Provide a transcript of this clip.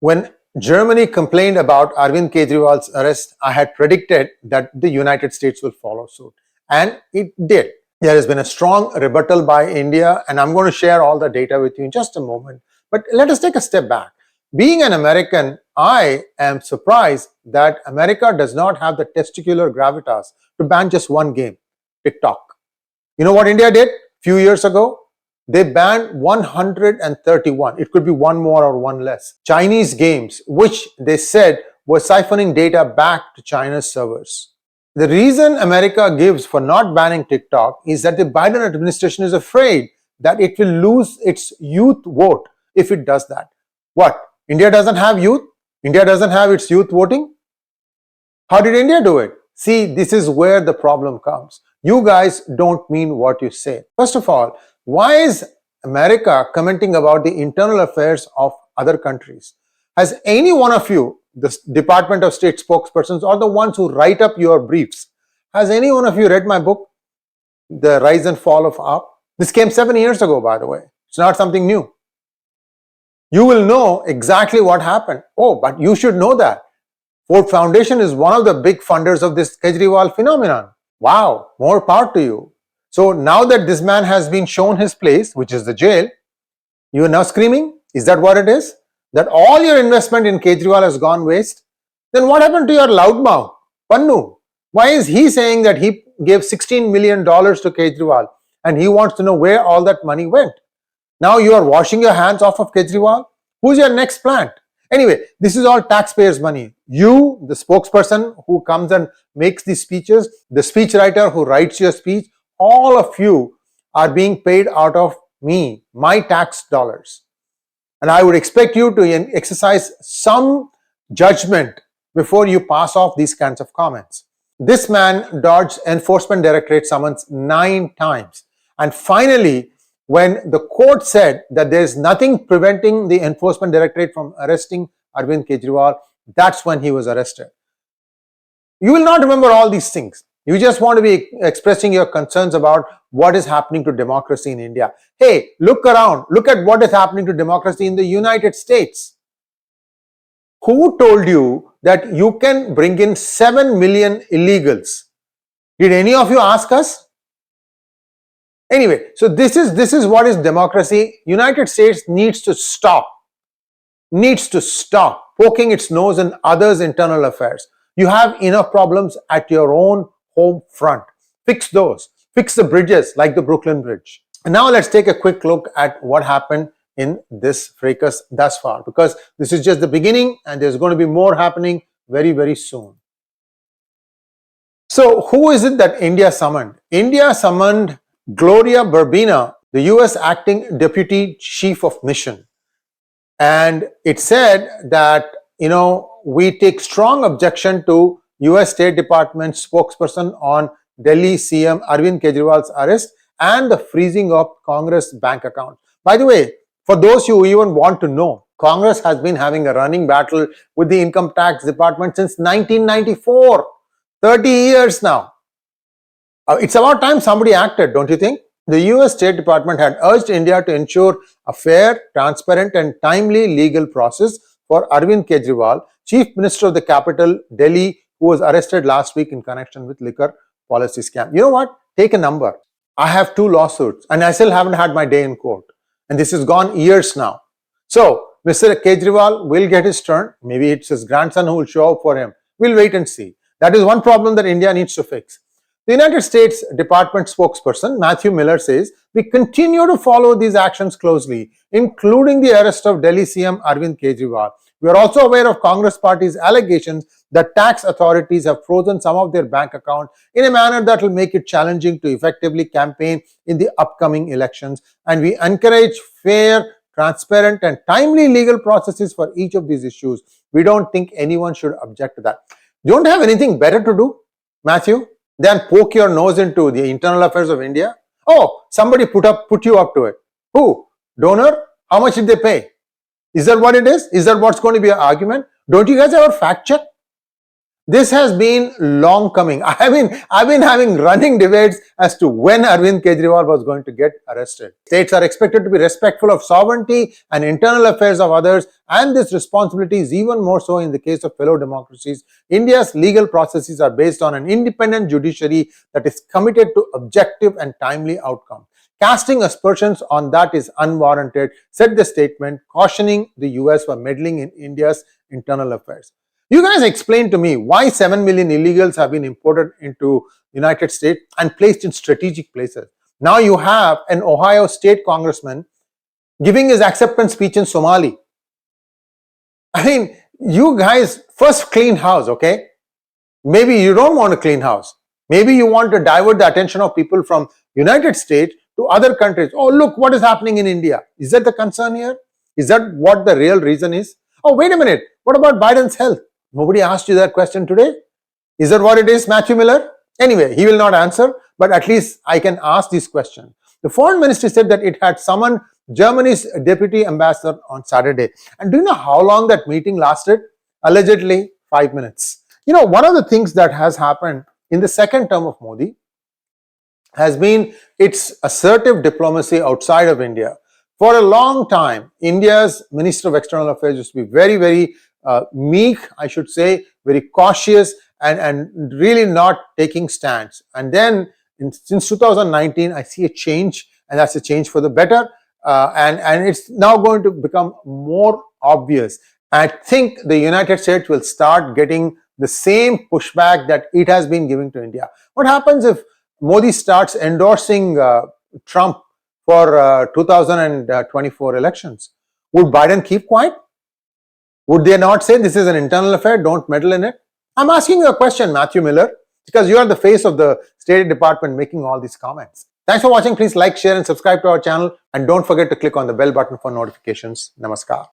When Germany complained about Arvind Kejriwal's arrest, I had predicted that the United States will follow suit. And it did. There has been a strong rebuttal by India, and I'm going to share all the data with you in just a moment. But let us take a step back. Being an American, I am surprised that America does not have the testicular gravitas to ban just one game, TikTok. You know what India did a few years ago? They banned 131. It could be one more or one less. Chinese games, which they said were siphoning data back to China's servers. The reason America gives for not banning TikTok is that the Biden administration is afraid that it will lose its youth vote if it does that. What? India doesn't have youth? India doesn't have its youth voting? How did India do it? See, this is where the problem comes. You guys don't mean what you say. First of all, why is America commenting about the internal affairs of other countries? Has any one of you, the Department of State spokespersons or the ones who write up your briefs, has any one of you read my book, The Rise and Fall of 𝗼𝗂? This came 7 years ago, by the way. It's not something new. You will know exactly what happened. Oh, but you should know that Ford Foundation is one of the big funders of this Kejriwal phenomenon. Wow, more power to you. So now that this man has been shown his place, which is the jail, you are now screaming? Is that what it is? That all your investment in Kejriwal has gone waste? Then what happened to your loudmouth, Pannu? Why is he saying that he gave $16 million to Kejriwal and he wants to know where all that money went? Now you are washing your hands off of Kejriwal? Who's your next plant? Anyway, this is all taxpayers' money. You, the spokesperson who comes and makes these speeches, the speechwriter who writes your speech, all of you are being paid out of me, my tax dollars. And I would expect you to exercise some judgment before you pass off these kinds of comments. This man dodged Enforcement Directorate summons 9 times. And finally, when the court said that there is nothing preventing the Enforcement Directorate from arresting Arvind Kejriwal, that's when he was arrested. You will not remember all these things. You just want to be expressing your concerns about what is happening to democracy in India. Hey, look around. Look at what is happening to democracy in the United States. Who told you that you can bring in 7 million illegals? Did any of you ask us? Anyway, so this is what is democracy. United States needs to stop poking its nose in others' internal affairs. You have enough problems at your own home front. Fix those. Fix the bridges like the Brooklyn Bridge. And now let's take a quick look at what happened in this fracas thus far, because this is just the beginning and there's going to be more happening very, very soon. So who is it that India summoned? India summoned Gloria Barbina, the US acting deputy chief of mission. And it said that, we take strong objection to US State Department spokesperson on Delhi CM Arvind Kejriwal's arrest and the freezing of Congress bank accounts. By the way, for those who even want to know, Congress has been having a running battle with the Income Tax Department since 1994, 30 years now. It's about time somebody acted, don't you think? The US State Department had urged India to ensure a fair, transparent and timely legal process for Arvind Kejriwal, Chief Minister of the capital, Delhi, who was arrested last week in connection with liquor policy scam. You know what? Take a number. I have 2 lawsuits and I still haven't had my day in court. And this has gone years now. So, Mr. Kejriwal will get his turn. Maybe it's his grandson who will show up for him. We'll wait and see. That is one problem that India needs to fix. The United States Department spokesperson Matthew Miller says, we continue to follow these actions closely, including the arrest of Delhi CM Arvind Kejriwal. We are also aware of Congress Party's allegations that tax authorities have frozen some of their bank accounts in a manner that will make it challenging to effectively campaign in the upcoming elections. And we encourage fair, transparent and timely legal processes for each of these issues. We don't think anyone should object to that. You don't have anything better to do, Matthew, than poke your nose into the internal affairs of India? Oh, somebody put you up to it. Who? Donor? How much did they pay? Is that what it is? Is that what's going to be an argument? Don't you guys ever fact check? This has been long coming. I've been having running debates as to when Arvind Kejriwal was going to get arrested. States are expected to be respectful of sovereignty and internal affairs of others, and this responsibility is even more so in the case of fellow democracies. India's legal processes are based on an independent judiciary that is committed to objective and timely outcome. Casting aspersions on that is unwarranted, said the statement, cautioning the US for meddling in India's internal affairs. You guys explain to me why 7 million illegals have been imported into United States and placed in strategic places. Now you have an Ohio state congressman giving his acceptance speech in Somali. I mean, you guys first clean house, okay? Maybe you don't want to clean house. Maybe you want to divert the attention of people from United States to other countries. Oh, look what is happening in India. Is that the concern here? Is that what the real reason is? Oh, wait a minute. What about Biden's health? Nobody asked you that question today. Is that what it is, Matthew Miller? Anyway, he will not answer, but at least I can ask this question. The foreign ministry said that it had summoned Germany's deputy ambassador on Saturday. And do you know how long that meeting lasted? Allegedly 5 minutes. You know, one of the things that has happened in the second term of Modi has been its assertive diplomacy outside of India. For a long time, India's Minister of External Affairs used to be very meek, I should say, very cautious and really not taking stands. And then since 2019, I see a change, and that's a change for the better. And it's now going to become more obvious. I think the United States will start getting the same pushback that it has been giving to India. What happens if Modi starts endorsing Trump for 2024 elections? Would Biden keep quiet? Would they not say this is an internal affair, don't meddle in it? I'm asking you a question, Matthew Miller, because you are the face of the State Department making all these comments. Thanks for watching. Please like, share and subscribe to our channel, and don't forget to click on the bell button for notifications. Namaskar.